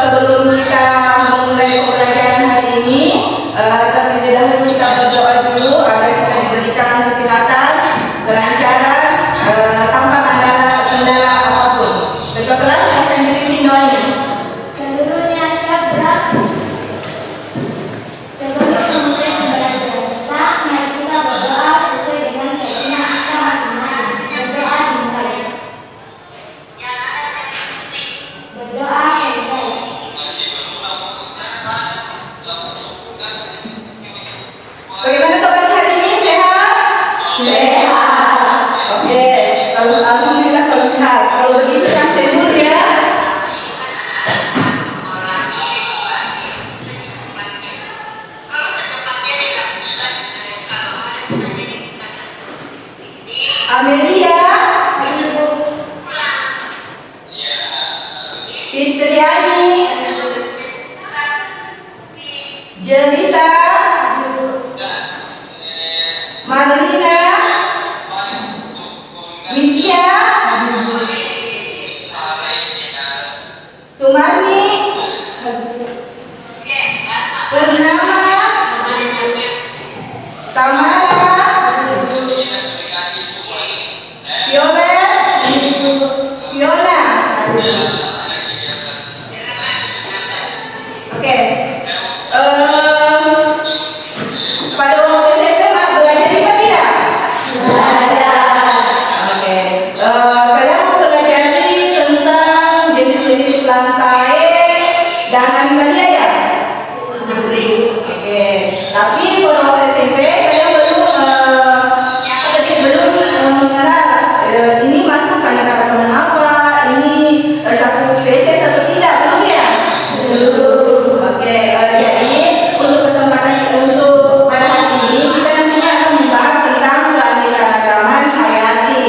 sebelum kita memulai pembelajaran hari ini, terlebih dahulu kita berdoa dulu agar kita diberikan kesehatan, kelancaran, tanpa kendala apapun. Ketua kelas akan dipimpin doanya. Seluruhnya syabrak. Sebelum memulai pembelajaran kita, mari kita berdoa sesuai dengan keyakinan kita masing-masing. Berdoa dimulai. Berdoa selesai. Bagaimana kabar hari ini? Sehat? Sehat. Oke, kalau alhamdulillah kalau sehat. Kalau begitu kan saya dulu ya. Amelia, Fitriani, Jelita, Marlina, Misya, Sumarni, Purnama, Tamara, Violet, Fiona. Oke. Pada waktu SMP belajar IPA tidak? Oke. Kalian mau pelajari tentang jenis-jenis lantai dan animalia ya? Oke. Tapi pada waktu SMP kalian belum mengenal ini masuk keanekaragaman apa, ini satu spesies atau tidak, belum ya? Oke, jadi untuk kesempatan untuk pada hari ini kita nantinya akan membahas tentang keanekaragaman hayati.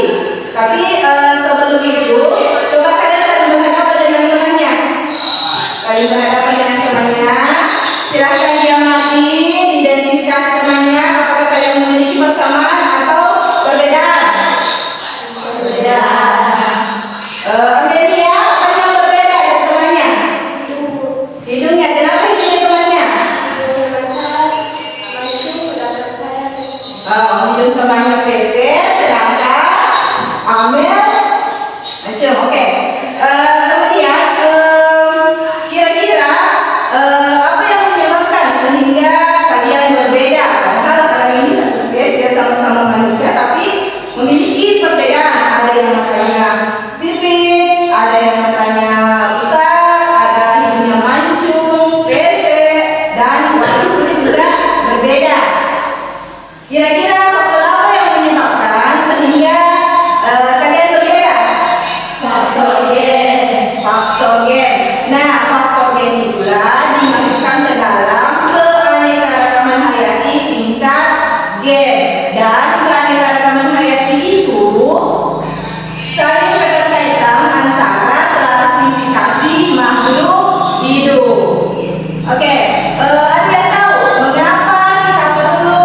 Tapi sebelum itu, coba kalian saling berhadapan dengan temannya. Saling berhadapan dengan temannya. Silakan diamati, identifikasi temannya. Apakah kalian memiliki persamaan atau perbedaan? Perbedaan. Amelia, apa yang berbeda dari temannya? Hidungnya, kenapa hidungnya temannya? Hidung temannya PC, sedangkan Amel macam, oke. Kemudian kira-kira apa yang menyebabkan sehingga kalian berbeda? Padahal kalian ini satu spesies sama-sama manusia, tapi memiliki perbedaan. Ada yang matanya sipit, ada yang matanya besar, ada hidungnya mancung, pesek, dan warna kulit juga berbeda. Kira-kira faktor apa yang menyebabkan sehingga kalian berbeda? Faktor gen. Nah, faktor gen itulah dimasukkan ke dalam keanekaragaman hayati tingkat gen. Dan keanekaragaman hayati itu saling keterkaitan antara klasifikasi makhluk hidup. Oke, ada yang tahu mengapa kita perlu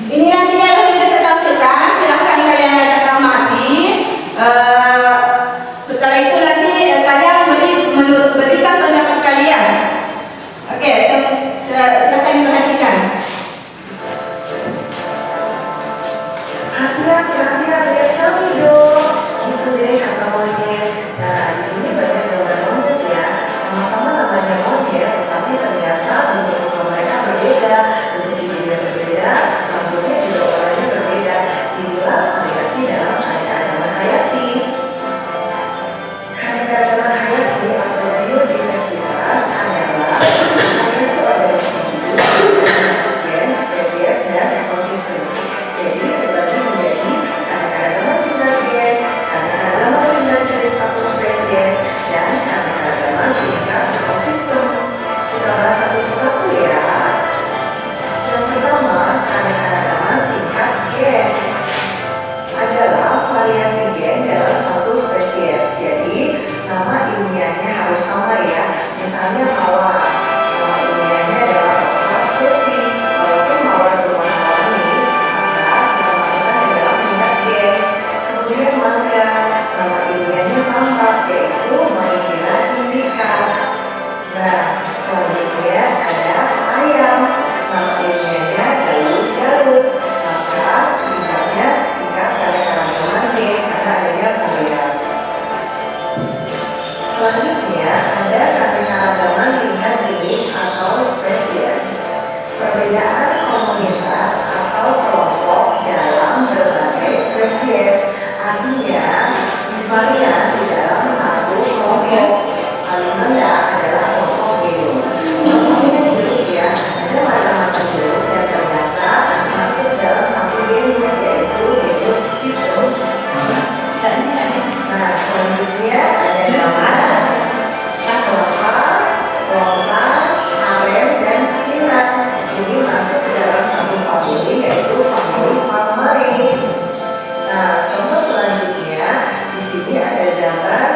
Ini nantinya akan bisa tampilkan. Silahkan kalian baca amati. Setelah itu nanti kalian berikan pendapat kalian. Oke, silakan diperhatikan. Perhatian, lihat kami dong. Itu deh kata monyet. Nah, di sini banyak gambar monyet ya. Sama-sama namanya monyet, tetapi ternyata bentuk mereka berbeda. Bentuk giginya berbeda, rambutnya juga warnanya berbeda. Inilah variasi dalam keanekaragaman hayati. Keanekaragaman hayati atau biodiversitas adalah variasi organisme hidup, gen, spesies, dan ekosistem. Jadi terbagi menjadi keanekaragaman tingkat gen, keanekaragaman tingkat jenis atau spesies, dan keanekaragaman tingkat ekosistem. Kita bahas satu persatu ya. Yang pertama, keanekaragaman tingkat gen adalah variasi gen dalam satu spesies. Jadi nama ilmiahnya harus sama ya. Misalnya mawar, nama ilmiahnya adalah Rosa specie. Walaupun mawar berwarna-warni, maka kita masukkan ke dalam tingkat gen. Kemudian mangga, nama ilmiahnya sama, yaitu Maifera indica. Nah, selanjutnya ada ayam, nama ilmiahnya Gallus. Maka tingkatnya tingkat keanekaragaman gen karena adanya varian. Selanjutnya ada keanekaragaman tingkat jenis atau spesies. Perbedaan komunitas atau kelompok dalam berbagai spesies. Artinya, varian di dalam satu kelompok. Paling rendah adalah kelompok genus. Contohnya jeruk ya, ada macam-macam jeruk yang ternyata masuk dalam satu genus, yaitu genus Citrus. Nah, selanjutnya ada gambar kelapa, lontar, aren, dan pinang. Ini masuk ke dalam satu famili, yaitu famili Palmae. Nah, contoh selanjutnya di sini ada gambar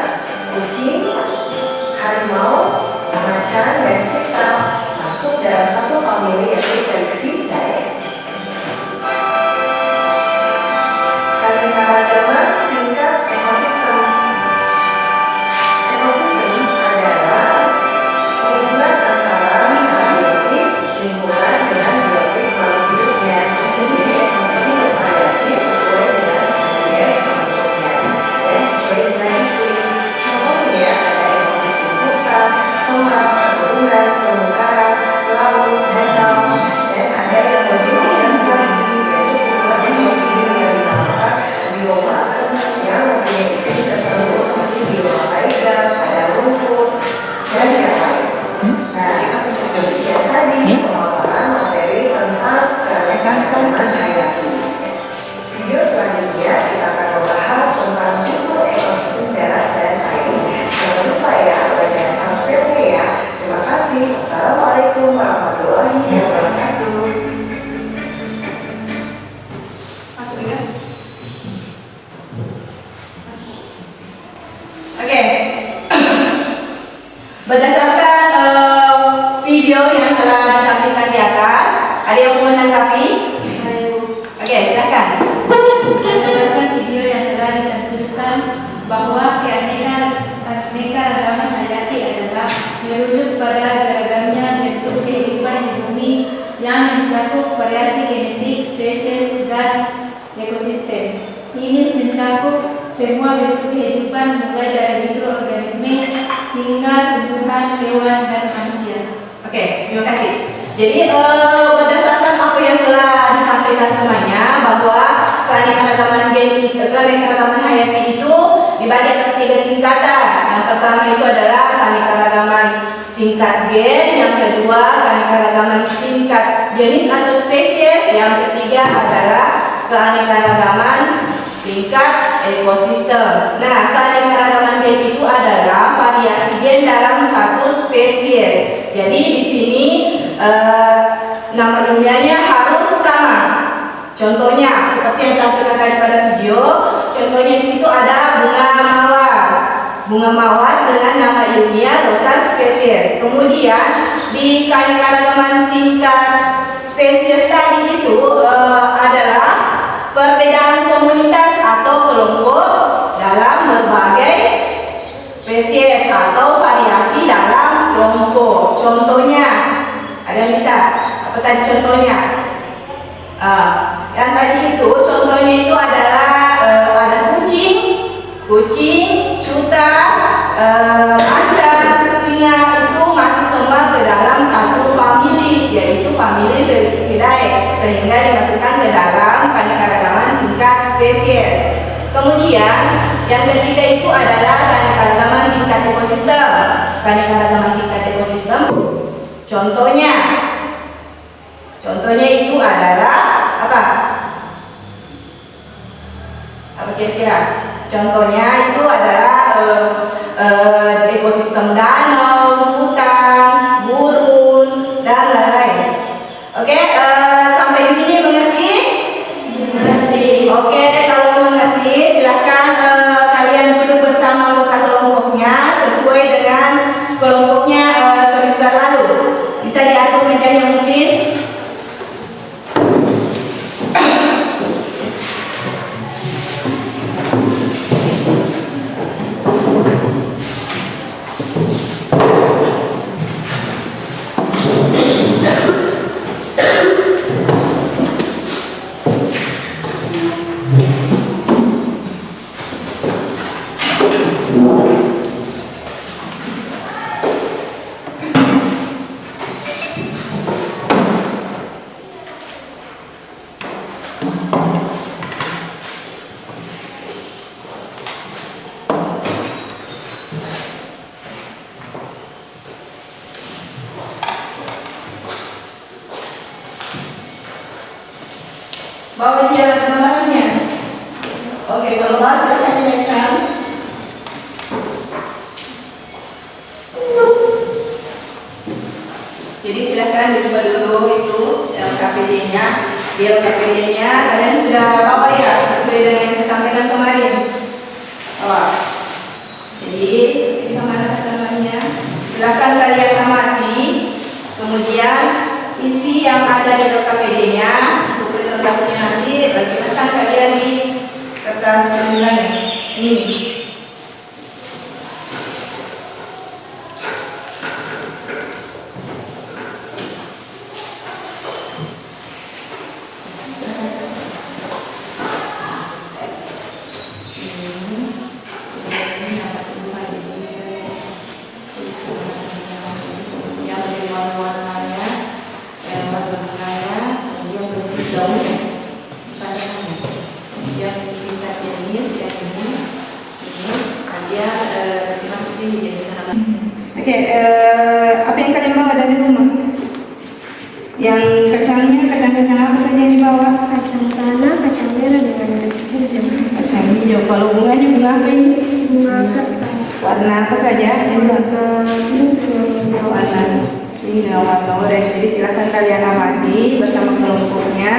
kucing, harimau, macan, dan cita. Masuk dalam satu famili, yaitu Felixidae. Keanekaragaman tingkat ekosistem. Ekosistem adalah hubungan antara abiotik lingkungan dengan biotik makhluk hidupnya. Jadi ekosistem bervariasi sesuai dengan spesies bentuknya dan sesuai dengan iklim. Contohnya ada ekosistem hutan, semak, pegunungan, terumbu karang, laut, danau, dan ada yang lebih luas lagi, yaitu hubungan ekosistem yang dinamakan bioma yang mempunyai iklim tertentu seperti bioma taiga, padang rumput, dan yang lain. Nah, demikian tadi pemaparan materi tentang keanekaragaman hayati. Video selanjutnya kita akan membahas tentang buku ekosistem darat dan air. Jangan lupa ya, like dan subscribe-nya ya. Terima kasih. Wassalamualaikum warahmatullahi wabarakatuh. Masuk ya. Oke. Berdasarkan video yang telah ditampilkan di atas, ada yang mau menanggapi? Oke, silakan. Berdasarkan video yang telah ditentukan bahwa keanekaragaman hayati adalah merujuk pada beragamnya bentuk kehidupan di bumi yang mencakup variasi genetik, spesies, dan ekosistem. Ini mencakup semua bentuk kehidupan mulai dari mikroorganisme hingga tumbuhan, hewan, dan manusia. Oke, terima kasih. Jadi berdasarkan apa yang telah disampaikan temannya bahwa keanekaragaman hayati itu dibagi atas 3 tingkatan. Yang pertama itu adalah keanekaragaman tingkat gen, yang kedua keanekaragaman tingkat jenis atau spesies, yang ketiga adalah keanekaragaman tingkat ekosistem. Nah, keanekaragaman gen itu adalah variasi gen dalam satu spesies. Jadi di sini nama ilmiahnya harus sama. Contohnya seperti yang tampilkan tadi pada video. Contohnya di situ ada bunga mawar. Bunga mawar dengan nama ilmiah Rosa spesies. Kemudian di keanekaragaman tingkat spesies tadi Apa tadi contohnya? Yang tadi itu contohnya itu adalah ada kucing, cuta, macan, singa, itu masih semua ke dalam satu famili, yaitu famili Felicidae, sehingga dimasukkan ke dalam keanekaragaman tingkat spesies. Kemudian yang ketiga itu adalah keanekaragaman tingkat ekosistem. Keanekaragaman tingkat ekosistem, contohnya itu adalah apa? Apa kira-kira? Contohnya itu adalah ekosistem danau, hutan, gurun, dan lain-lain. Oke, sampai di sini mengerti? Mengerti. Oke, kalau mengerti silahkan kalian duduk bersama anggota kelompoknya sesuai dengan kelompoknya semester lalu. Bisa diatur mejanya mungkin? Bawa dia gambarnya. Oke, kalau bahas silahkan dinaikkan. Jadi silahkan dicoba dulu itu KPD-nya, KPD-nya kalian sudah bawa ya sesuai dengan yang saya sampaikan kemarin. Jadi kemana namanya? Silahkan kalian amati, kemudian isi yang ada di KPD-nya untuk presentasinya nanti. Silahkan kalian di kertas penilaian ini. Oke, apa yang kalian bawa dari rumah? Yang kacang apa saja yang dibawa? Kacang tanah, kacang merah, dengan kacang hijau. Kacang hijau. Kalau bunganya bunga apa ini? Bunga kertas. Warna apa saja? Warna biru, Warna ini warna oranye. Jadi silakan kalian amati bersama kelompoknya.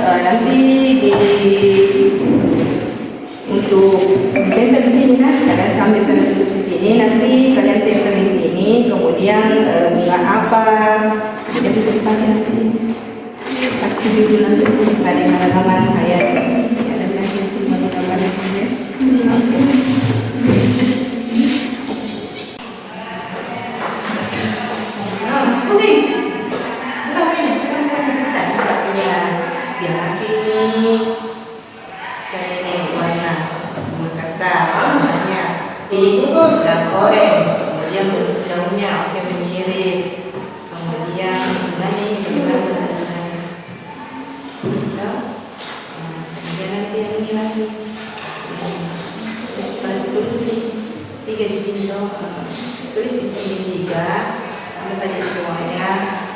Nanti untuk tempel di sini kan, kalian sambil tempel di sini. Nanti kalian tempel di sini. Kemudian bunga apa? Jadi bisa dipakai nanti. Pasti di nanti di sini ada halaman kayak ada lagi di sini gambar di sini. Pusing. Dan orange, kemudian bentuk daunnya oke menyirip, kemudian ini bagaimana sebenarnya, kemudian nanti yang ini lagi, tulis di 3 di sini dong, tulis di sini 3, sama saja di bawahnya,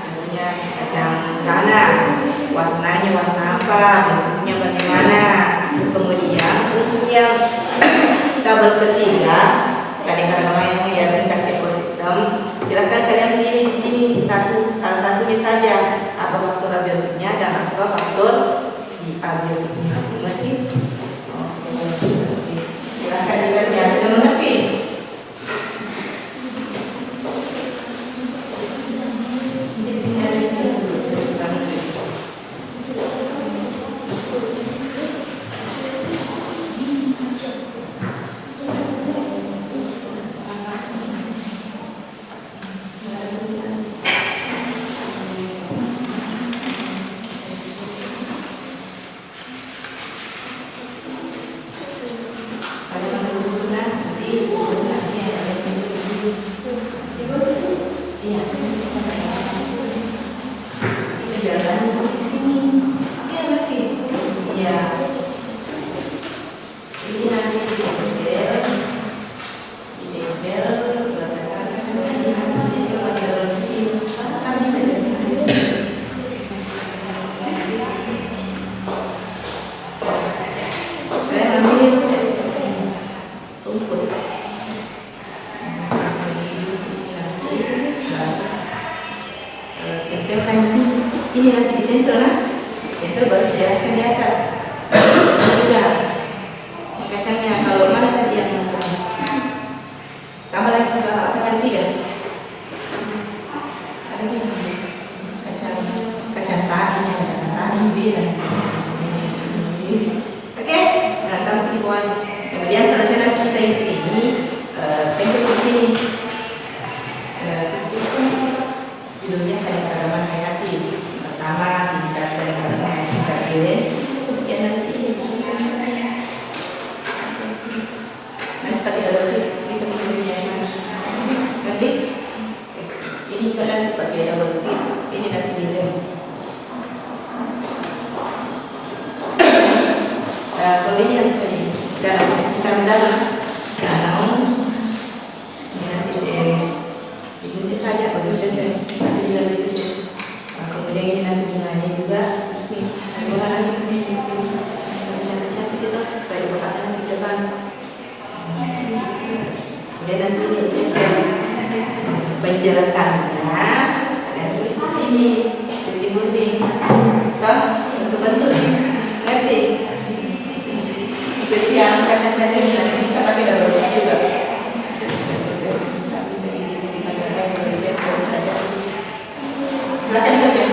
kemudian kacang tanah, warnanya warna apa, bentuknya bagaimana, kemudian untuk yang tabel ketiga. Kadang-kadang yang tingkat ekosistem, silakan kalian pilih di sini salah satunya saja apa faktor abiotiknya dan apa faktor abiotiknya. Mengerti? Silakan dilihat ya, sudah mengerti? Ya nanti pakai double tip bisa menjadi yang mana? Nanti ini kalian pakai double tip, ini nanti dilem. Kalau ini yang tadi dalam ini nanti digunting saja kemudian nanti dilem di situ. Kemudian ini nanti bunganya juga bunga nanti di situ cantik-cantik itu supaya dibukakan di depan. Kemudian nanti ini penjelasannya ada tulis di sini gunting-gunting toh bentuk-bentuk ngerti. Jadi yang kaca-kaca ini nanti bisa pakai dalam juga. Bisa disimpan silakan saja.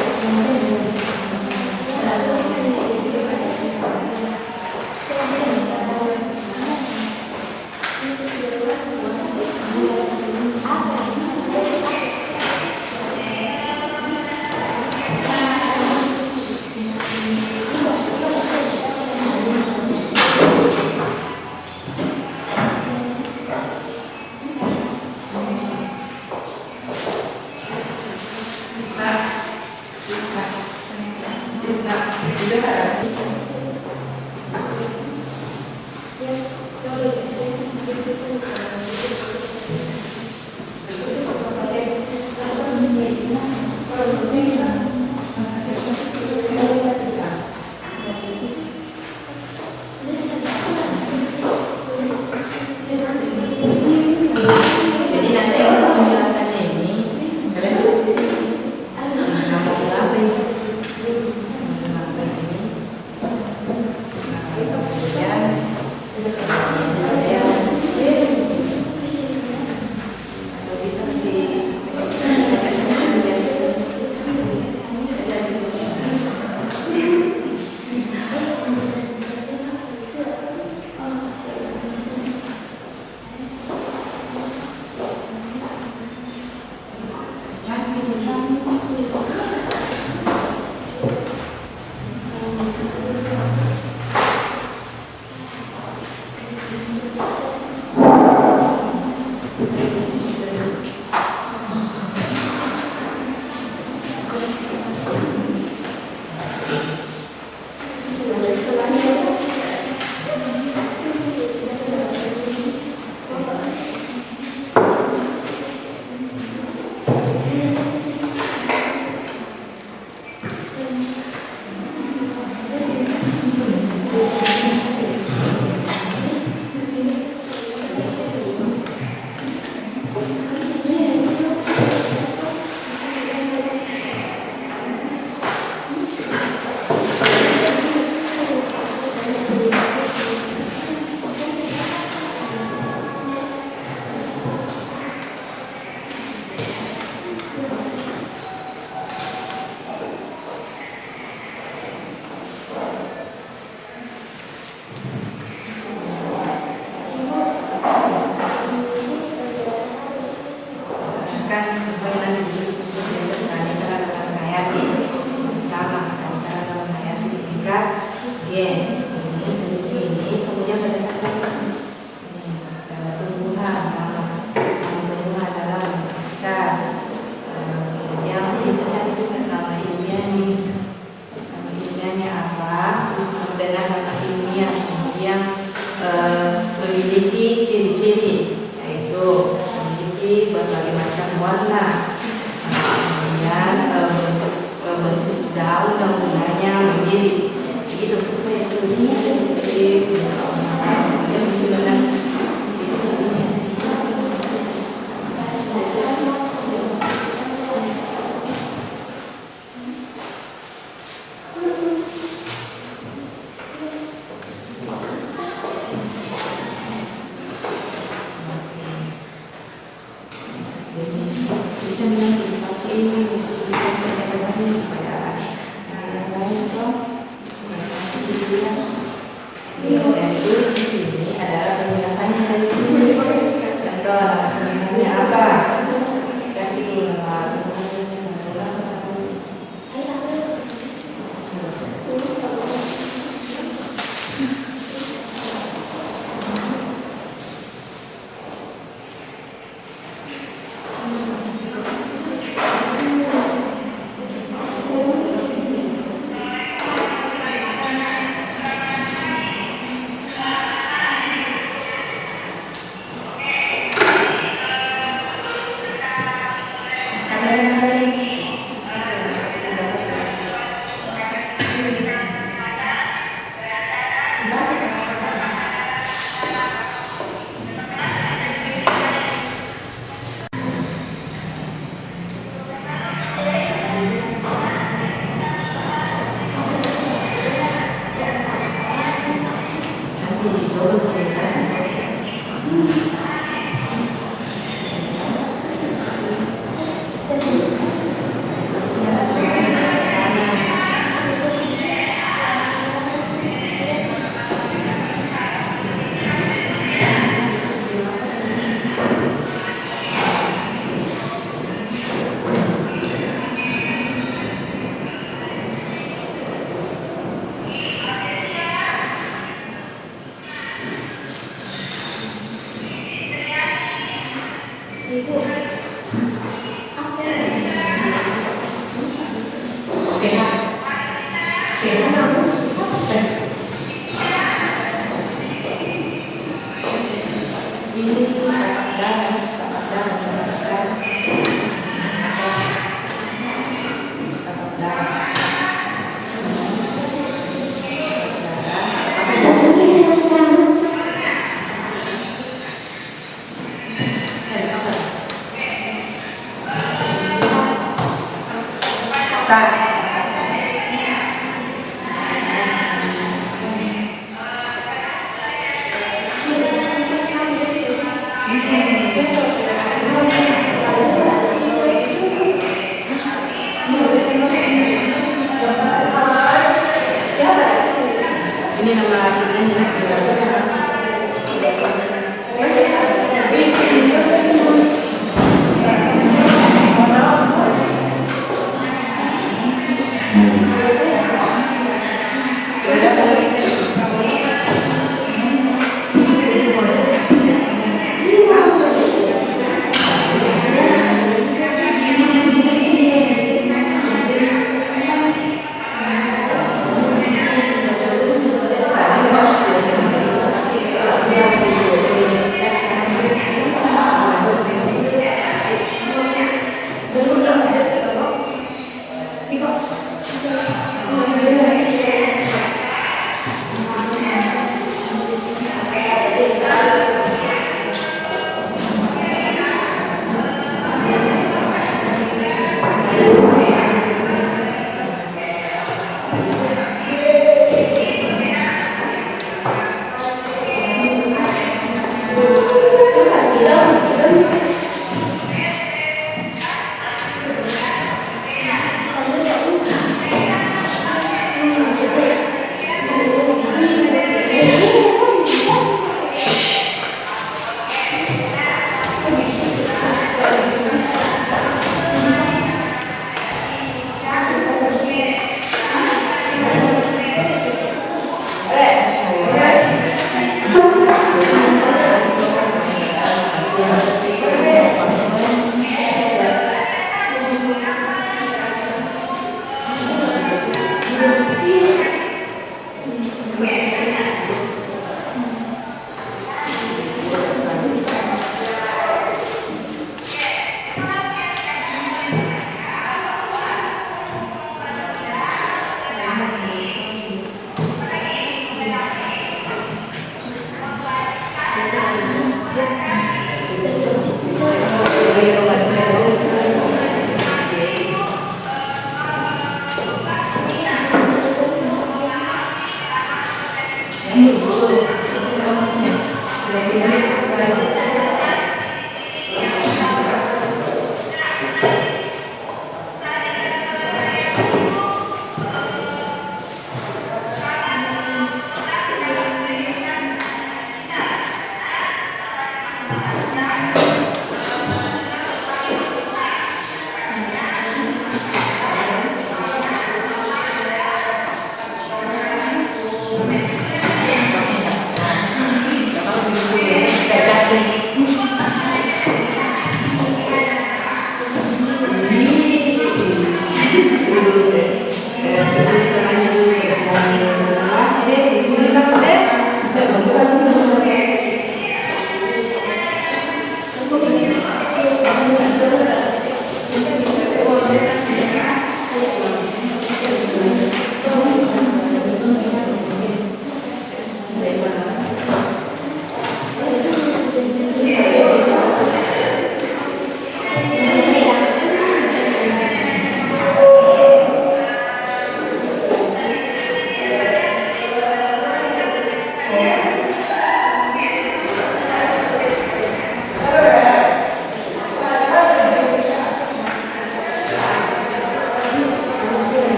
Memiliki ciri-ciri yaitu memiliki berbagai macam warna, kemudian bentuk daun dan bunganya mirip, begitu. Bisa Ini nama lakinya.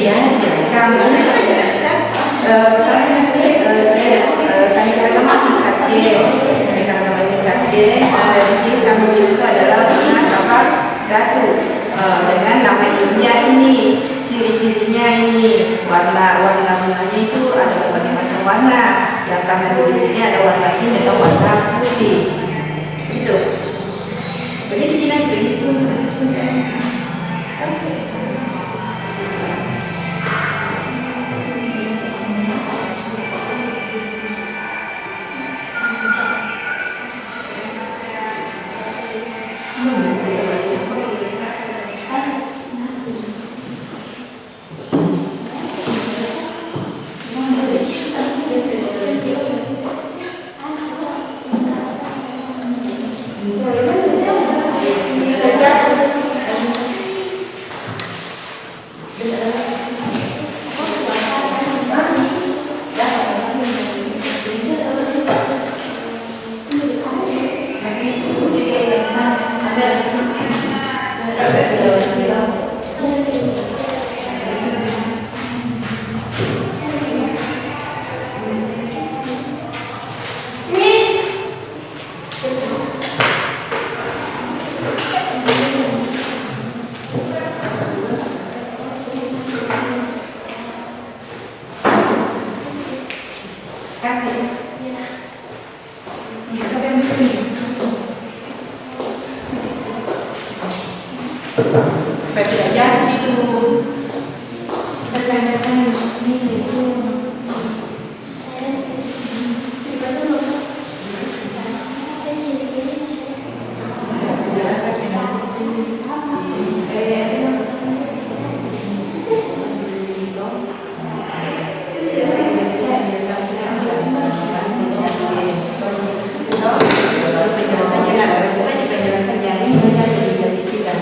ya jelaskan mungkin saja kan sekarang ini keanekaragaman tingkat G, keanekaragaman tingkat G di sini kami juga adalah dengan kapal ratu dengan nama ilmiah ini, ciri-cirinya ini, warna-warnanya itu ada berbagai macam warna. Yang kami ambil di sini ada warna ini dan warna putih. Itu. Begitu kita begitu. Baca aja gitu. Penjelasannya ada, penjelasannya ini banyak yang tidak.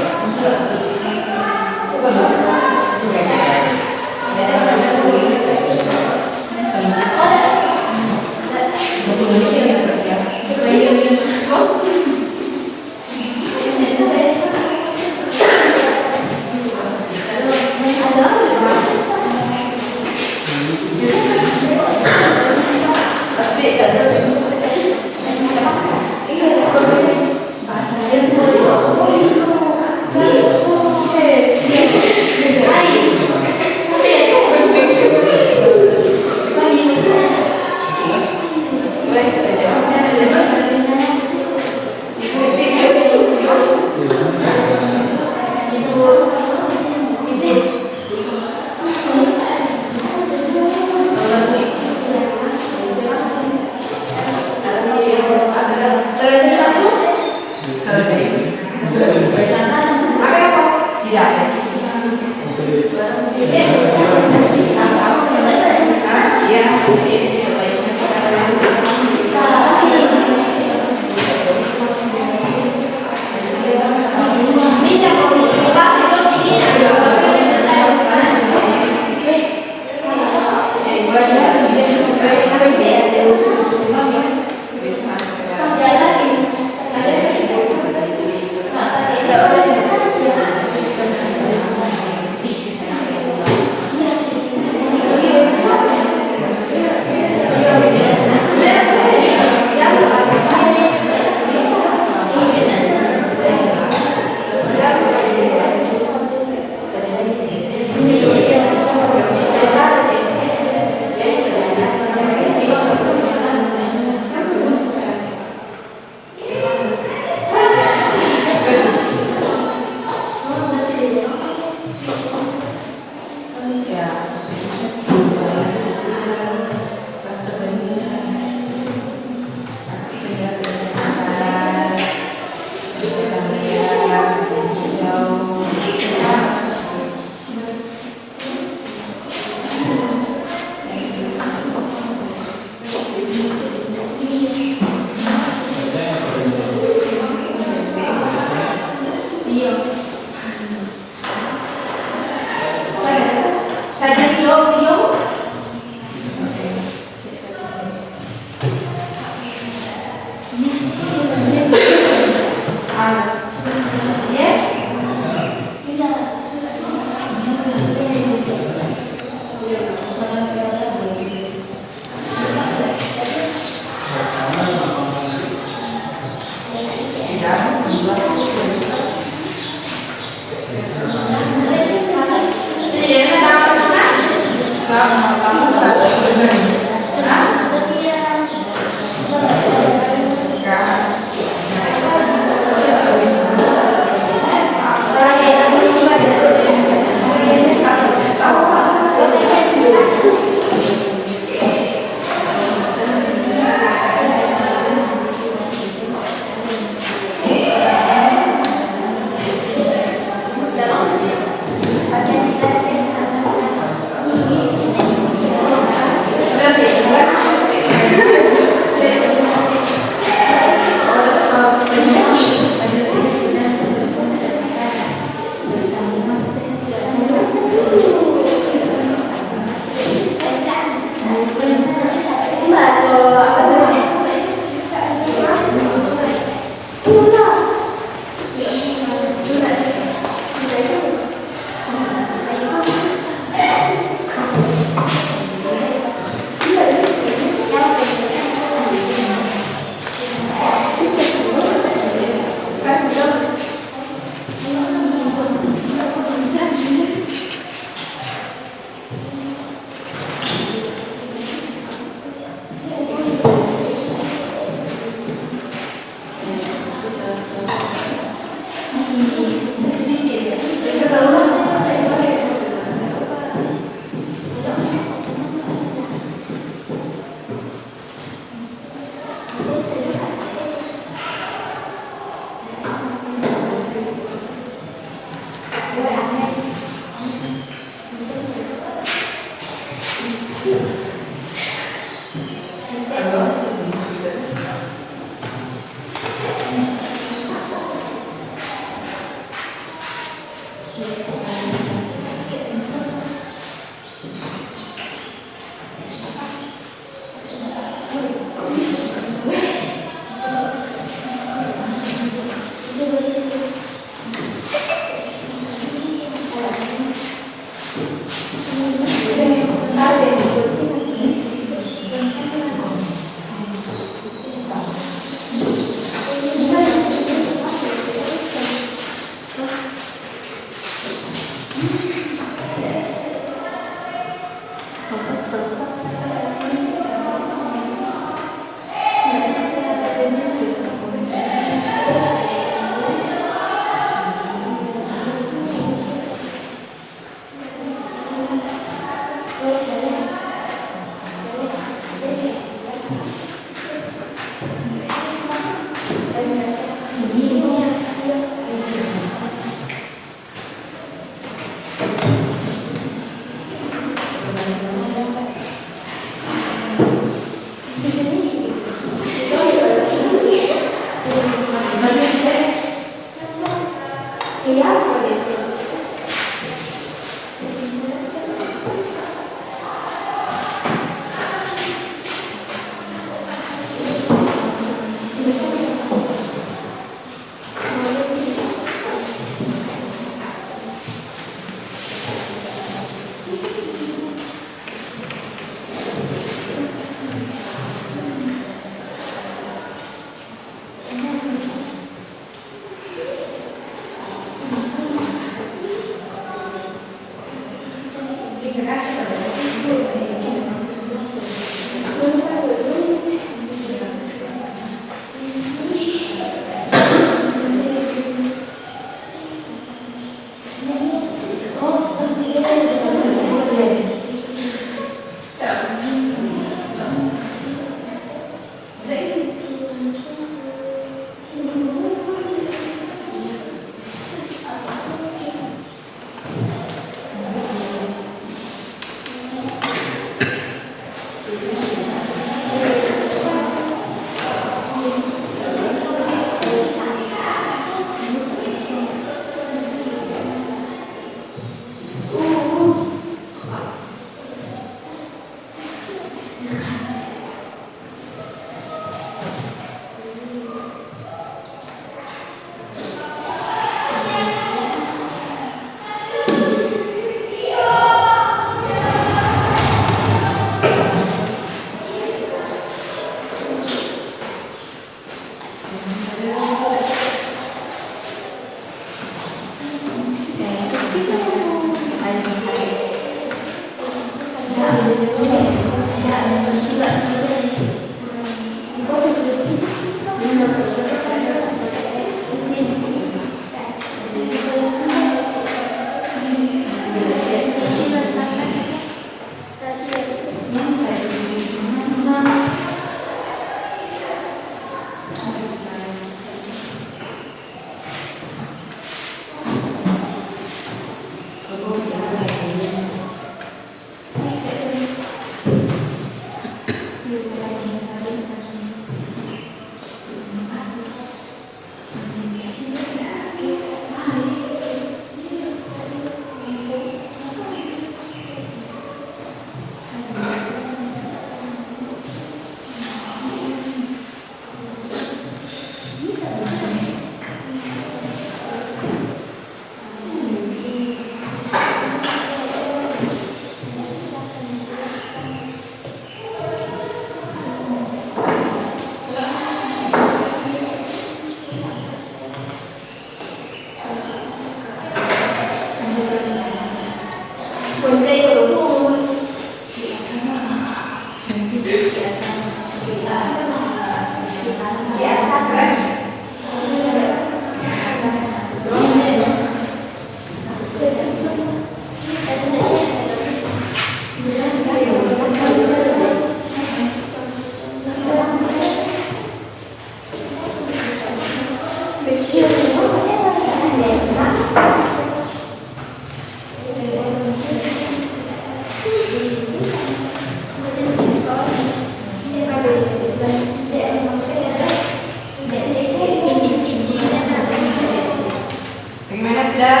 Bagaimana sudah?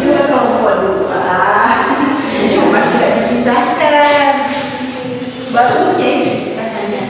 Juga kelompok dua. Cuma tidak dipisahkan. Bagusnya ini dipisahkannya.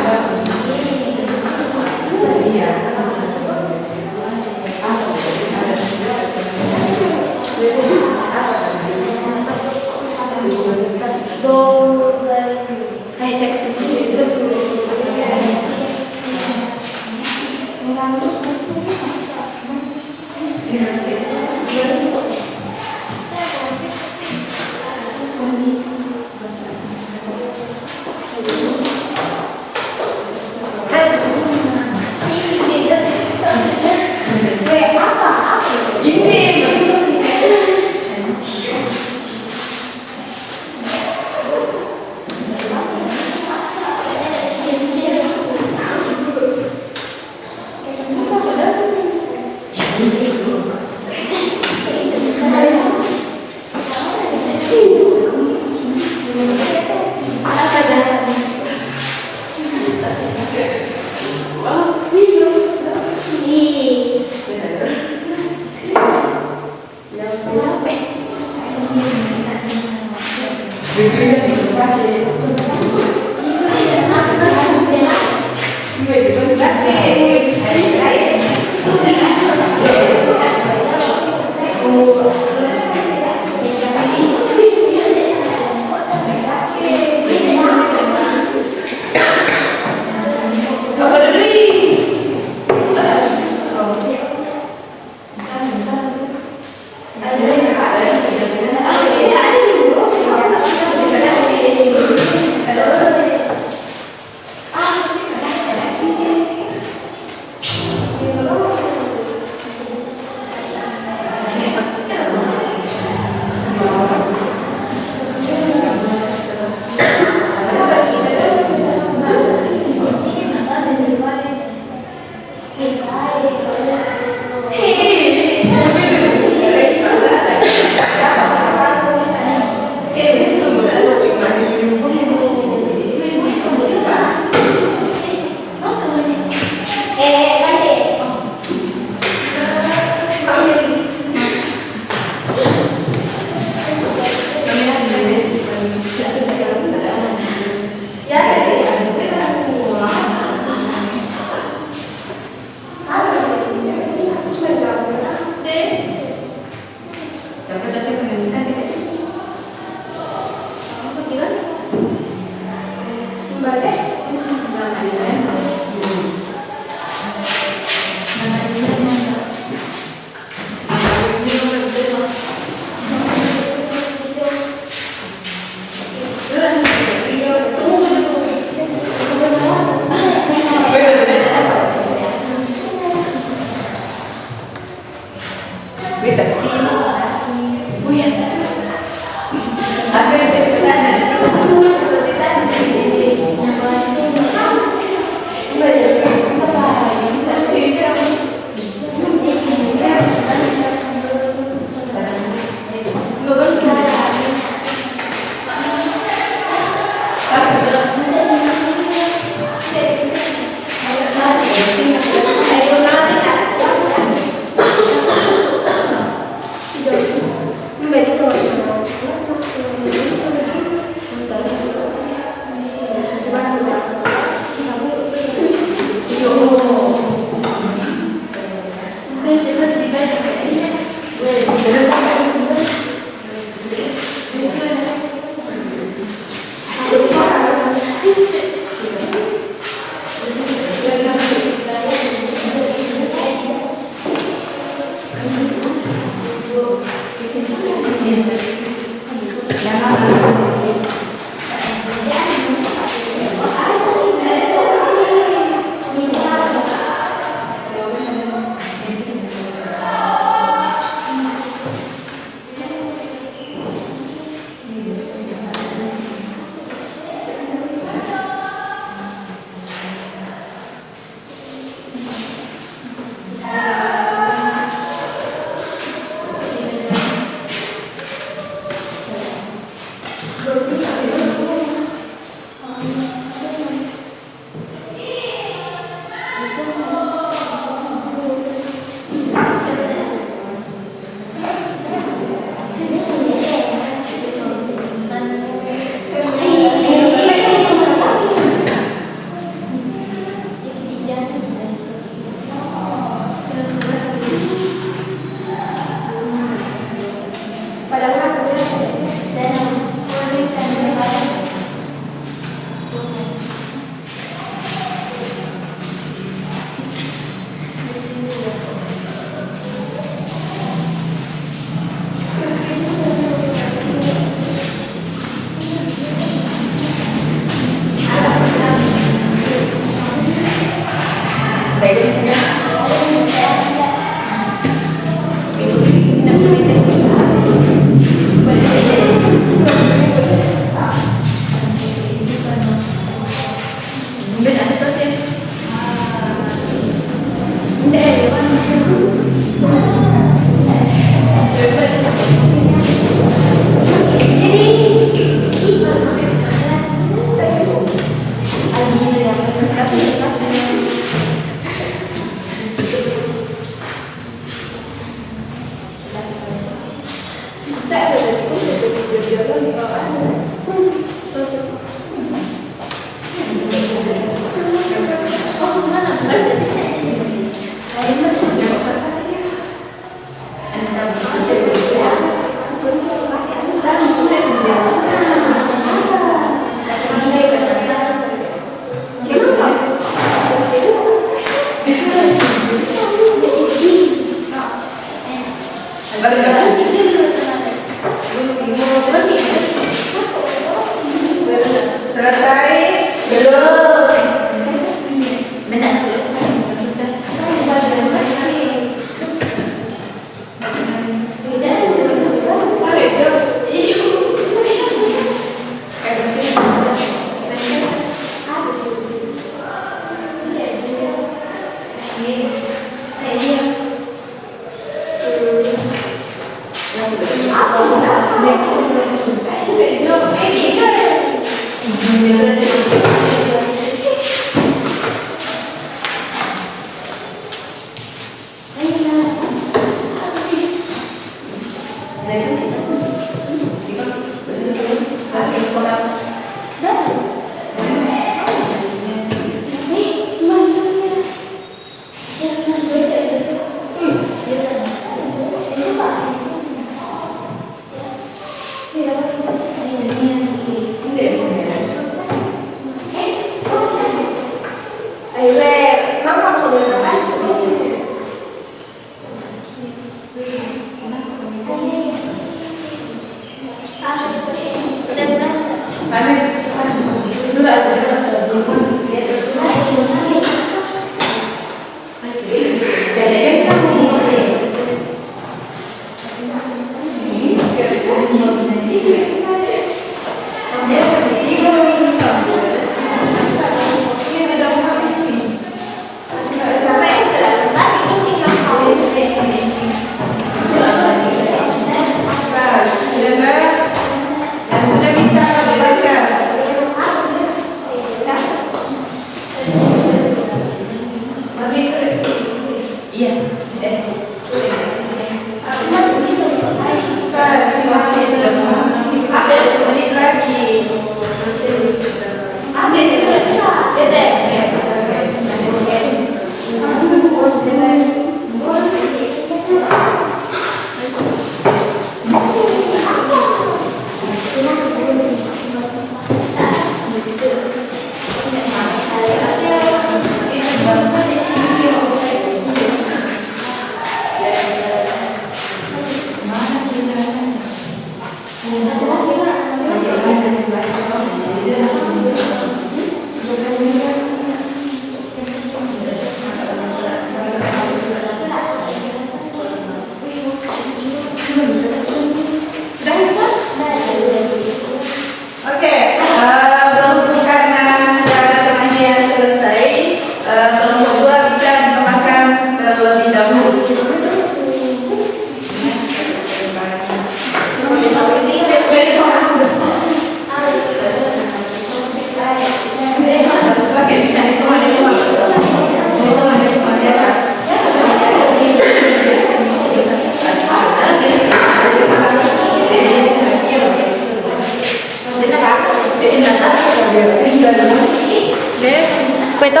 Kue itu?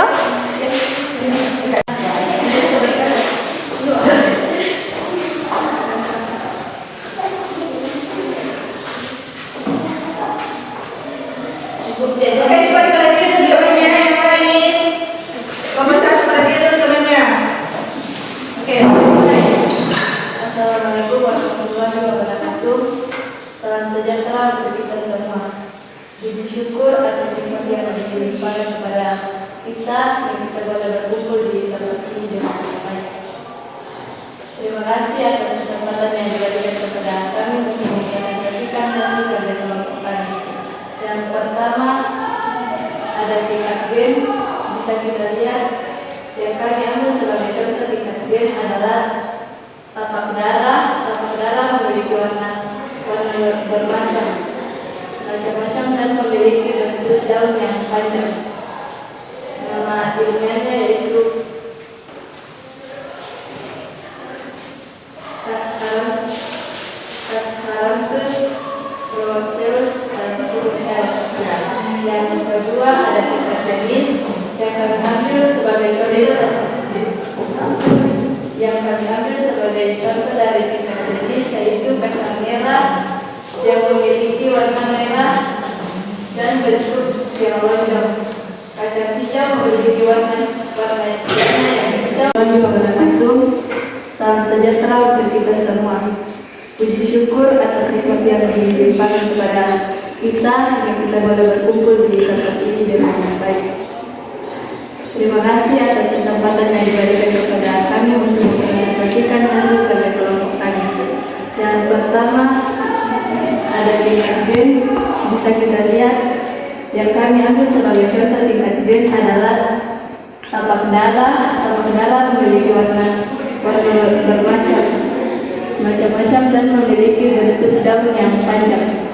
Oke, coba diperhatikan dulu temannya yang lain. Nomor 1 perhatikan dulu temannya. Oke. Assalamualaikum warahmatullahi wabarakatuh. Salam sejahtera untuk kita semua. Puji syukur atas nikmat yang dilimpahkan kepada kita yang kita boleh berkumpul di tempat ini dengan baik. Terima kasih atas kesempatan yang diberikan kepada kami untuk menyaksikan hasil kerja kelompok kami. Yang pertama ada tingkat gen, bisa kita lihat yang kami ambil sebagai contoh tingkat gen adalah tapak darah. Tapak darah memiliki warna bermacam-macam dan memiliki bentuk daun yang panjang. Nama ilmiahnya yaitu Catharandus roseus dan L. Yang kedua ada tingkat jenis yang kami ambil sebagai contoh. Dari tingkat jenis yaitu kacang merah yang memiliki warna merah dan bentuk yang lonjong. Kacang hijau memiliki warna yang hitam. Salam sejahtera untuk kita semua. Puji syukur atas nikmat yang dilimpahkan kepada kita yang kita boleh berkumpul di tempat ini dengan baik. Terima kasih atas kesempatan yang diberikan kepada kami untuk mempresentasikan hasil kerja kelompok kami. Yang pertama ada tingkat gen, bisa kita lihat yang kami ambil sebagai contoh tingkat gen adalah tapak darah. Tapak darah memiliki warna bermacam-macam dan memiliki bentuk daun yang panjang.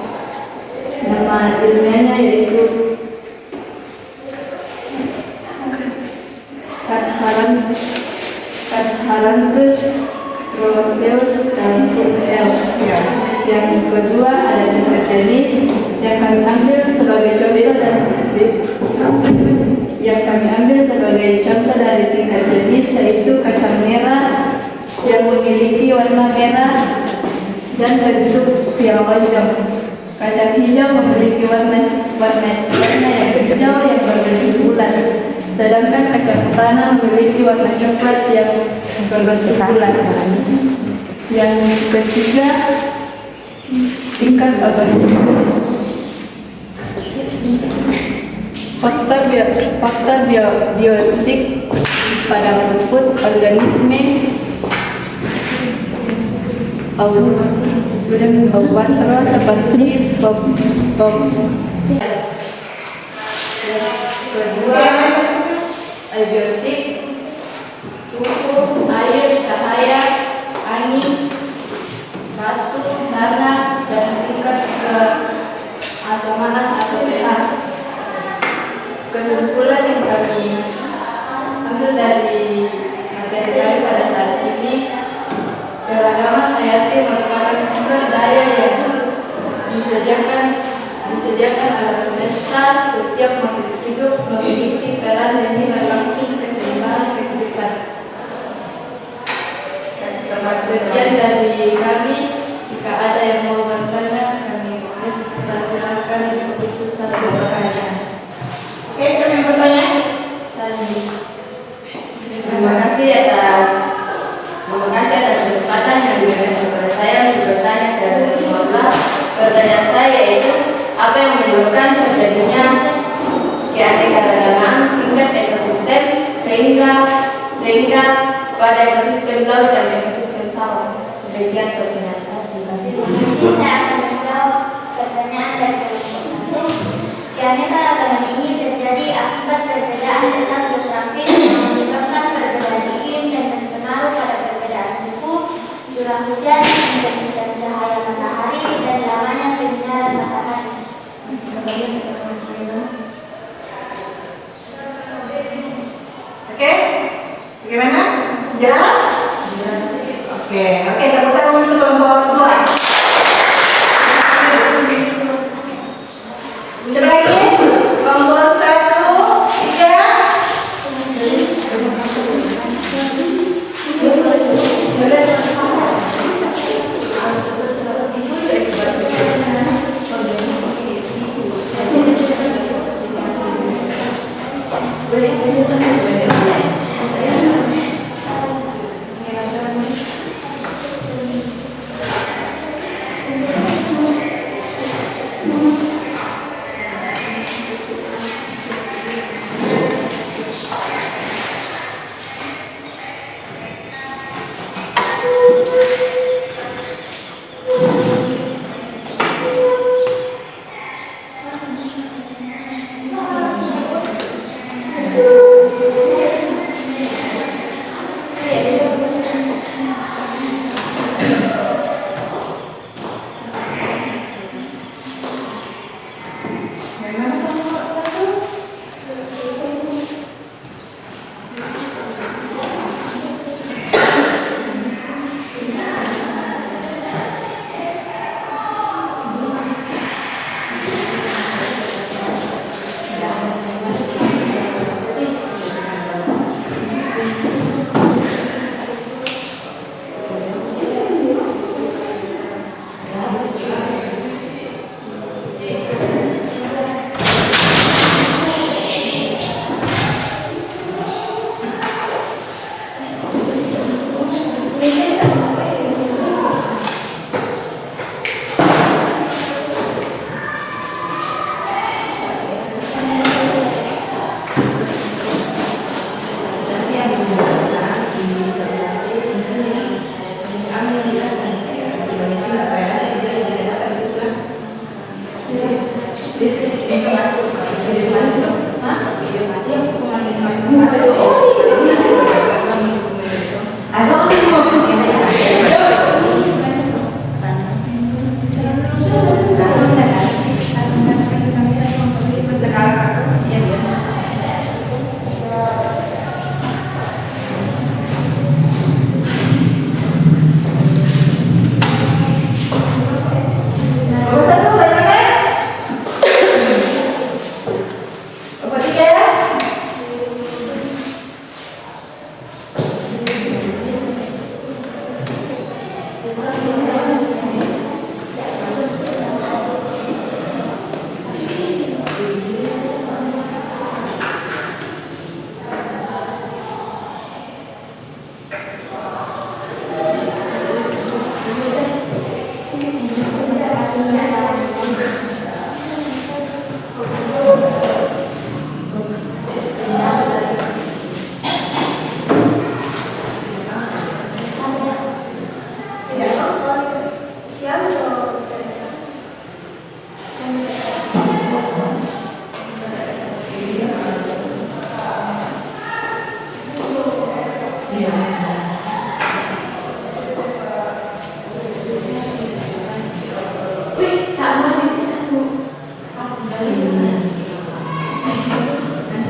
Nama ilmiahnya yaitu Catharandus roseus dan L. Yang kedua ada tingkat jenis yang kami ambil sebagai contoh dari tingkat jenis yaitu kacang merah yang memiliki warna merah dan bentuk yang lonjong. Kacang hijau memiliki warna yang hijau yang berbentuk bulat. Sedangkan kacang tanah memiliki warna coklat yang berbentuk bulat. Yang ketiga, tingkat ekosistem. Faktor biotik pada rumput organisme kontrol seperti kedua, abiotik, suhu, air, cahaya, angin, batu, tanah, dan tingkat keasamanan atau pH. Kesimpulan yang kami ambil dari materi kami pada saat ini, keragaman hayati merupakan sumber daya yang disediakan alam semesta. Setiap makhluk hidup memiliki peran demi melangsung keseimbangan kehidupan. Sekian dari kami. Jika ada yang mau bertanya, kami silakan khusus satu pertanyaan. Oke, siapa yang bertanya? Terima kasih atas kesempatan yang diberikan kepada saya untuk bertanya kepada semoga. Pertanyaan saya yaitu, apa yang menyebabkan terjadinya keanekaragaman tingkat ekosistem sehingga pada ekosistem laut dan ekosistem sawah? Demikian pertanyaan saya. Terima kasih. Saya akan menjawab pertanyaan dari ekosistem. Keanekaragaman ini terjadi akibat perbedaan letak geografis yang menyebabkan perbedaan iklim dan berpengaruh pada perbedaan suhu, curah hujan, intensitas cahaya matahari, dan lamanya penyinaran matahari. Oke, bagaimana? Jelas? Oke, tepuk tangan untuk kelompok kedua. Coba lagi, kelompok 1, 3.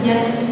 Ya.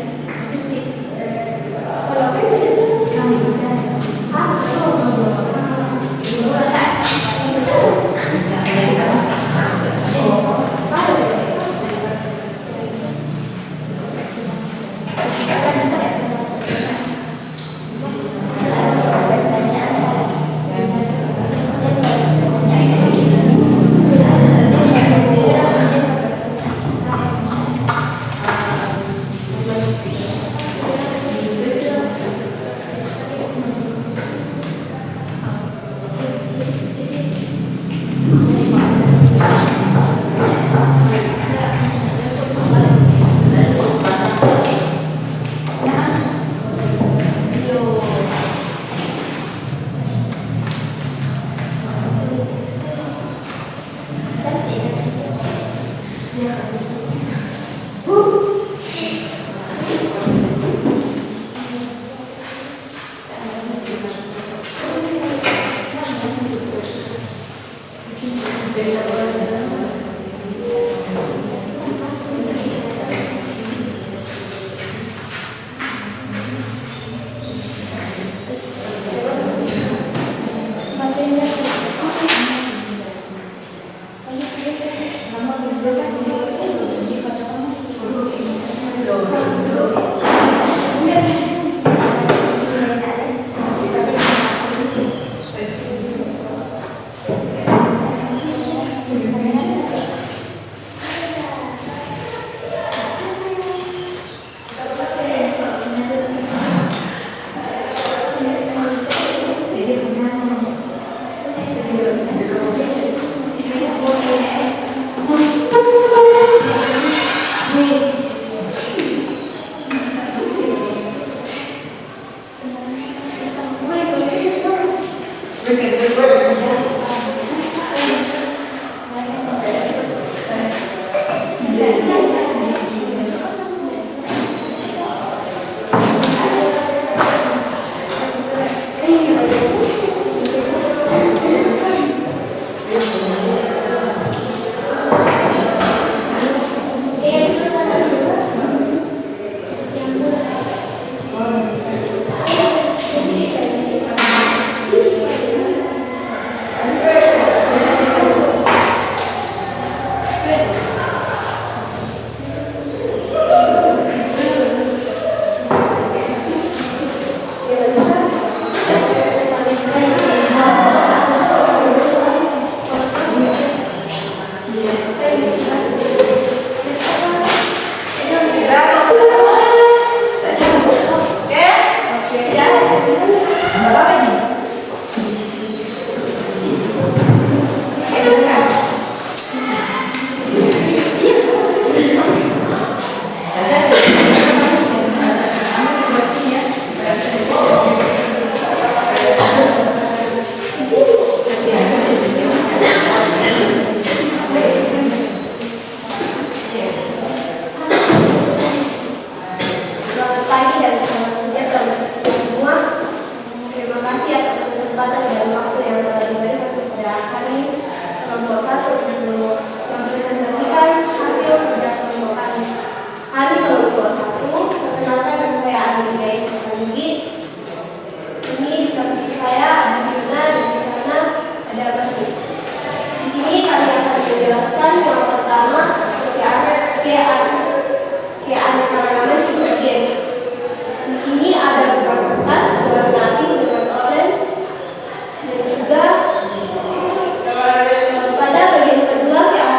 Pada bagian kedua,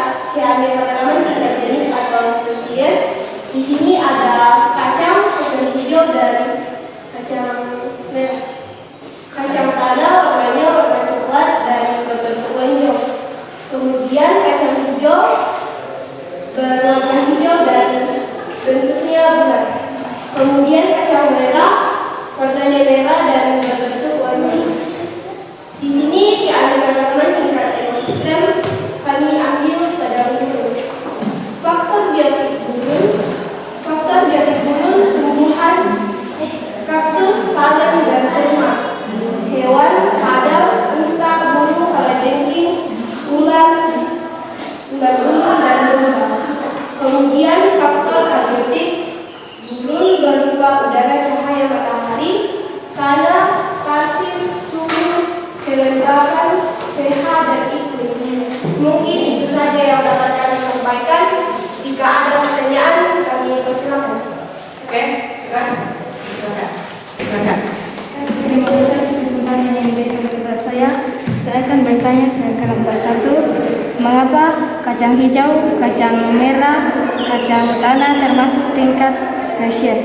kacang hijau, kacang merah, kacang tanah termasuk tingkat spesies.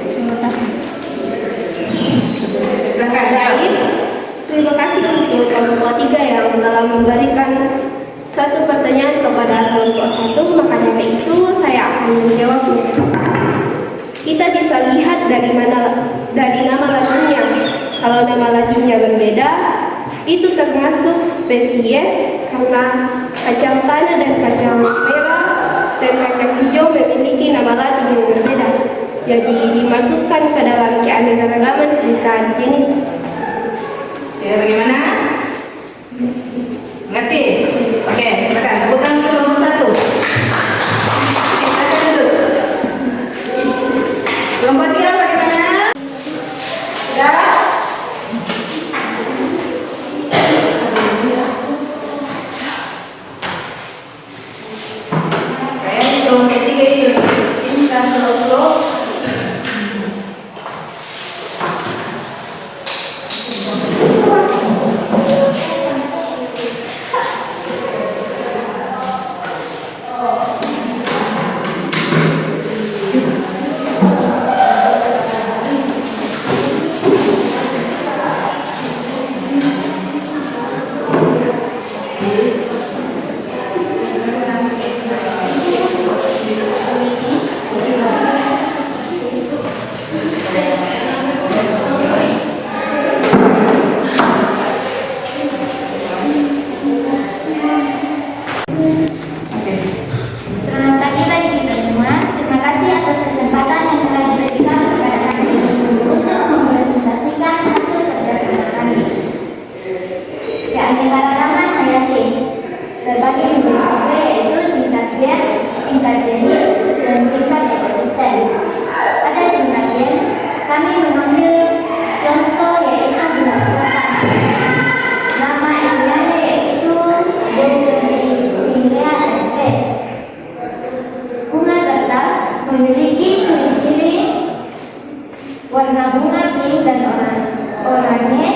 Terima kasih. Terima kasih untuk kelompok 3 yang telah memberikan satu pertanyaan kepada kelompok 1, maka dari itu saya akan menjawabnya. Kita bisa lihat dari nama latinnya. Kalau nama latinnya berbeda, itu termasuk spesies karena kacang tanah dan kacang merah dan kacang hijau memiliki nama latin yang berbeda. Jadi dimasukkan ke dalam keanekaragaman tingkat jenis. Ya, bagaimana? Ngerti? Oke, silakan. Tepuk tangan untuk nomor 1. Silakan dulu. Kelompok 3 bagaimana? Ya? Kayaknya kelompok 3 itu. Ini kan kelompok. Selamat pagi bagi kita semua. Terima kasih atas kesempatan yang telah diberikan kepada kami untuk mempresentasikan hasil kerjasama kami. Keanekaragaman hayati terbagi menjadi yaitu tingkat gen, tingkat jenis, dan tingkat ekosistem. Pada tingkat gen, kami mengambil contoh yaitu bunga kertas. Nama ilmiahnya yaitu Bougainvillea sp. Bunga kertas memiliki ciri-ciri warna bunga pink dan oranye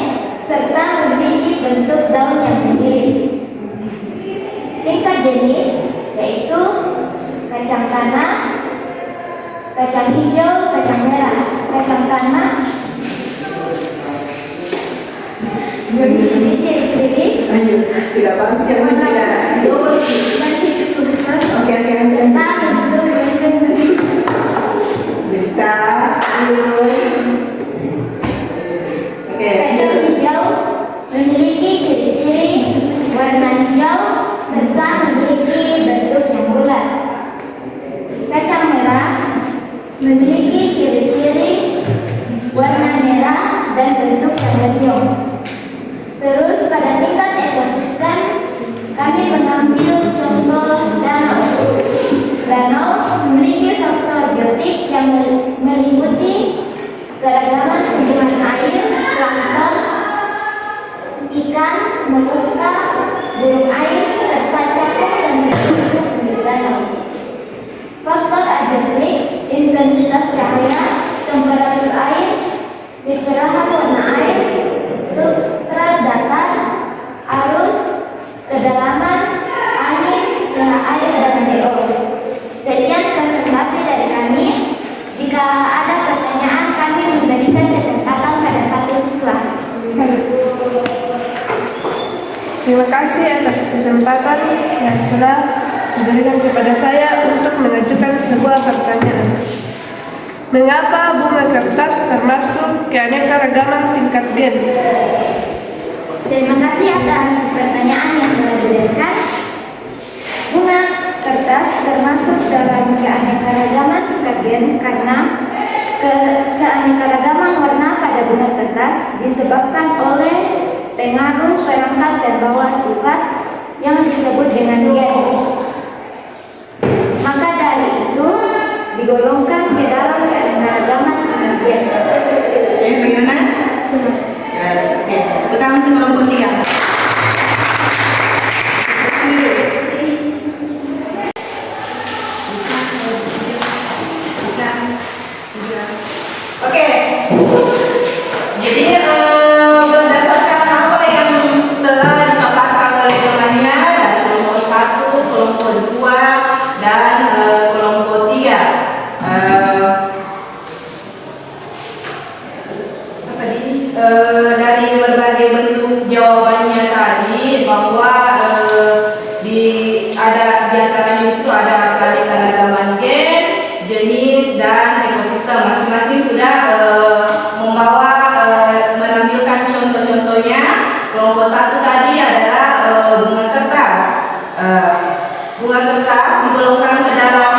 serta memiliki bentuk daun yang mirip. Tingkat jenis yaitu kacang tanah, kacang hijau, kacang merah. Kacang tanah memiliki ciri-ciri Lanjut, tidak bangsa yang warna tidak. hijau, Oke, serta bentuk Kita terus. Oke, kacang hijau memiliki ciri-ciri warna hijau serta memiliki bentuk yang bulat. Kacang merah memiliki ciri-ciri warna merah dan bentuk yang lonjong. Terus pada tingkat ekosistem kami mengambil contoh danau. Danau memiliki faktor biotik yang meliputi keragaman sumber air, plankton, ikan, moluska, burung air, serta cakung dan hidup di danau. Faktor abiotik, intensitas cahaya, temperatur air, kecerahan warna air, substrat dasar, arus, kedalaman, angin, pH air, dan pH. Sekian presentasi dari kami. Jika ada pertanyaan, kami memberikan kesempatan pada satu siswa. Terima kasih atas kesempatan yang telah diberikan kepada saya untuk mengajukan sebuah pertanyaan. Mengapa bunga kertas termasuk keanekaragaman tingkat gen? Terima kasih atas pertanyaan yang telah diberikan. Bunga kertas termasuk dalam keanekaragaman tingkat gen karena keanekaragaman warna pada bunga kertas disebabkan oleh pengaruh perangkat pembawa sifat yang disebut dengan gen. Maka dari itu digolongkan ke dalam keanekaragaman tingkat gen. Oke, bagaimana? Terus. Oke, tepuk tangan untuk kelompok 3. Oke, jadi berdasarkan apa yang telah dipaparkan oleh temannya dari kelompok 1, dari berbagai bentuk jawabannya tadi bahwa ada di antaranya di situ ada keanekaragaman gen, jenis dan ekosistem. Masing-masing sudah membawa menampilkan contoh-contohnya. Kelompok 1 tadi adalah bunga kertas. Bunga kertas digolongkan ke dalam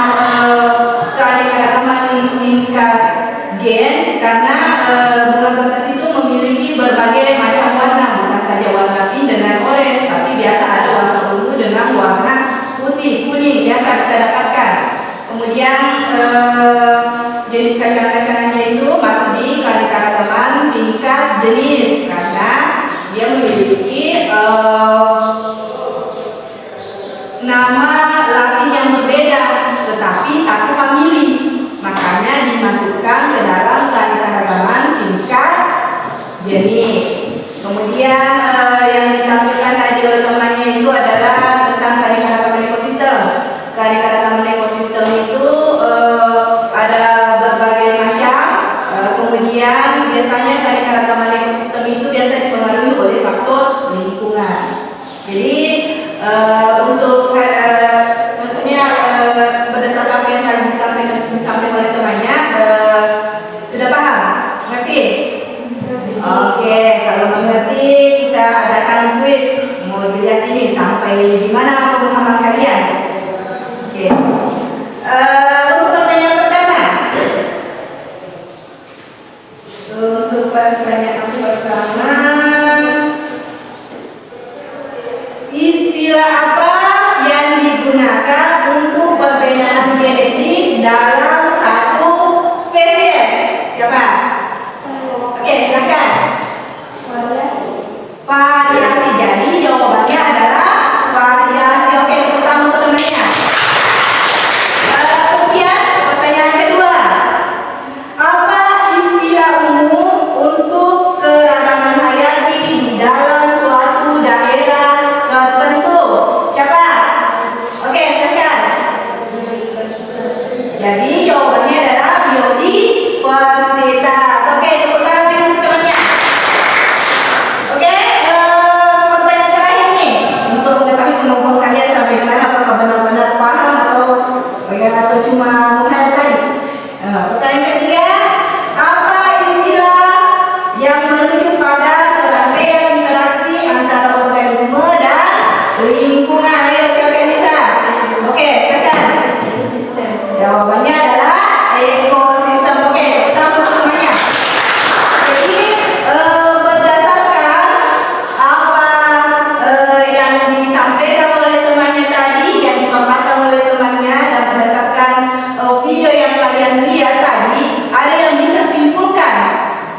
keanekaragaman tingkat gen karena bunga kertas itu memiliki berbagai macam warna, bukan saja warna pink dengan orange, tapi biasa ada warna ungu dengan warna putih, kuning biasa kita dapatkan. Kemudian jenis kacang-kacangannya itu masuk di keanekaragaman tingkat jenis karena dia memiliki nama Latin yang berbeda, tetapi satu famili, makanya dimasukkan ke dalam keanekaragaman tingkat jenis. Kemudian yang ditampilkan tadi oleh temannya itu adalah tentang keanekaragaman ekosistem. Keanekaragaman ekosistem itu ada berbagai macam. Kemudian biasanya keanekaragaman ekosistem itu biasa dipengaruhi oleh faktor lingkungan. Jadi untuk maksudnya berdasarkan apa yang tadi disampaikan oleh temannya, sudah paham? Ngerti? Oke, kalau mengerti kita adakan kuis. Mau dilihat ini sampai di mana pemahaman kalian? Oke. Untuk pertanyaan pertama. Untuk pertanyaan pertama, istilah apa yang digunakan untuk perbedaan genetik dalam satu spesies? Siapa? Oke, silakan. Variasi. Jadi jawabannya adalah variasi. Oke, tepuk tangan untuk temannya. Kemudian pertanyaan kedua, apa istilah umum untuk keragaman hayati di dalam suatu daerah tertentu? Siapa? Oke, silakan. Jadi jawabannya adalah biodiversitas. Oke, tepuk tangan untuk temannya. Oke, pertanyaan terakhir nih untuk mengetahui kemampuan kalian sampai di mana, apakah benar-benar paham atau cuma menghayal tadi. Pertanyaan ketiga, apa istilah yang merujuk pada serangkaian interaksi antara organisme dan lingkungan? Ayo, silakan bisa. Oke, silakan. Jawabannya adalah ekosistem. Oke, kita untuk semuanya. Jadi berdasarkan apa yang disampaikan oleh temannya tadi, yang dipaparkan oleh temannya, dan berdasarkan video yang kalian lihat tadi, ada yang bisa simpulkan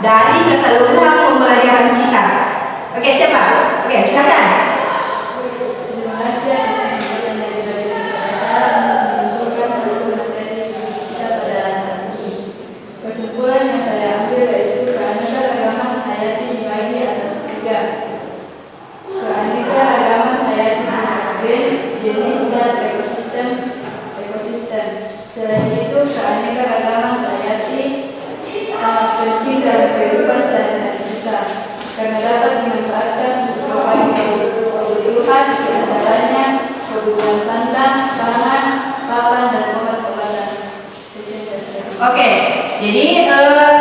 dari keseluruhan pembelajaran kita. Oke, siapa? Oke, silakan. Terima kasih atas penjelasan dari menentukan satu materi kita pada saat ini. Kesimpulan yang saya ambil yaitu keanekaragaman hayati dibagi atas 3. Keanekaragaman hayati gen, jenis dan ekosistem. Selain itu, keanekaragaman hayati sangat penting dalam kehidupan sehari-hari kita karena dapat dimanfaatkan untuk berbagai kebutuhan, diantaranya kebutuhan sandang, pangan, papan, dan obat-obatan. Oke, jadi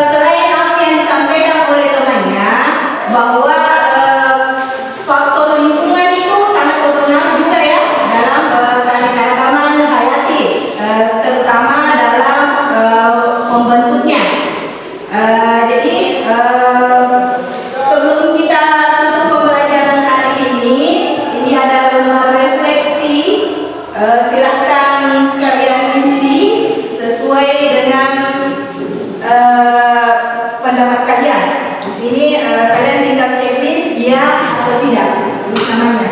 selain apa yang disampaikan oleh temannya bahwa faktor lingkungan itu sangat berpengaruh juga ya dalam keanekaragaman hayati, terutama dalam pembentuknya. Jadi sebelum kita tutup pembelajaran hari ini ada lembar refleksi. Silahkan kalian isi sesuai dengan pendapat kalian. Di sini kalian tinggal checklist ya atau tidak, tulis namanya.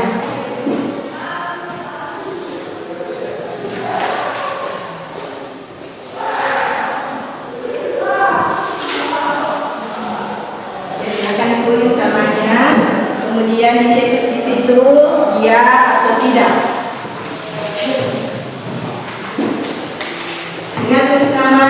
Silakan tulis namanya, kemudian di checklist di situ ya atau tidak. Ingat tulis nama.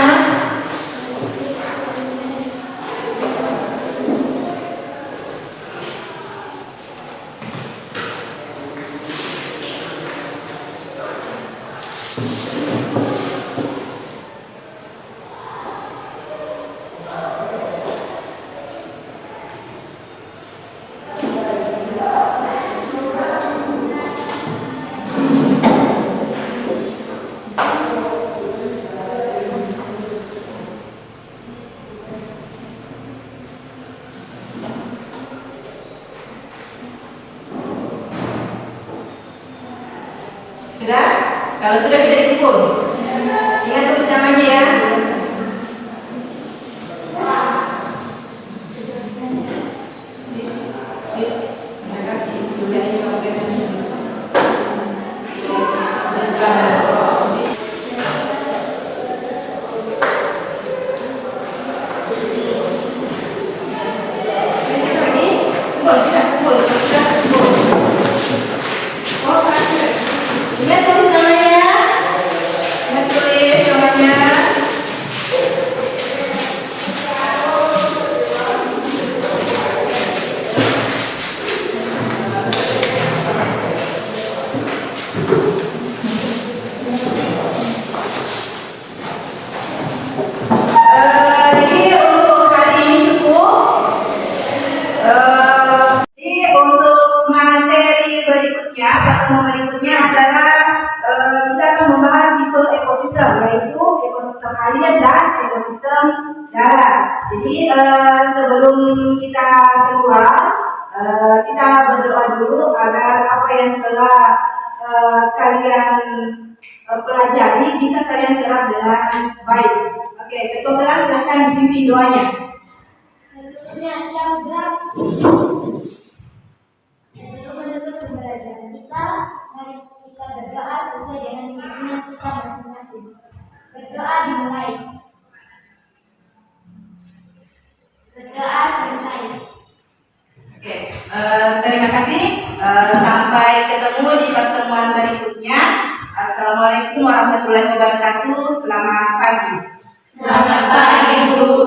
Kalau sudah bisa dikumpul. Ingat tulis namanya ya. Ingat tulis namanya. Ingat tulis namanya. Jadi untuk hari ini cukup. Jadi untuk materi berikutnya, pertemuan berikutnya adalah kita akan membahas tipe ekosistem, yaitu ekosistem air dan ekosistem darat. Jadi sebelum kita keluar, kita berdoa dulu agar apa yang telah kalian pelajari bisa kalian serap dengan baik. Oke, ketua kelas silakan dipimpin doanya. Seluruhnya syabab. Sebelum menutup pembelajaran kita, mari kita berdoa sesuai dengan keinginan kita masing-masing. Berdoa dimulai. Berdoa selesai. Oke, terima kasih. Sampai ketemu di pertemuan berikutnya. Assalamualaikum warahmatullahi wabarakatuh. Selamat pagi. Selamat pagi, Bu.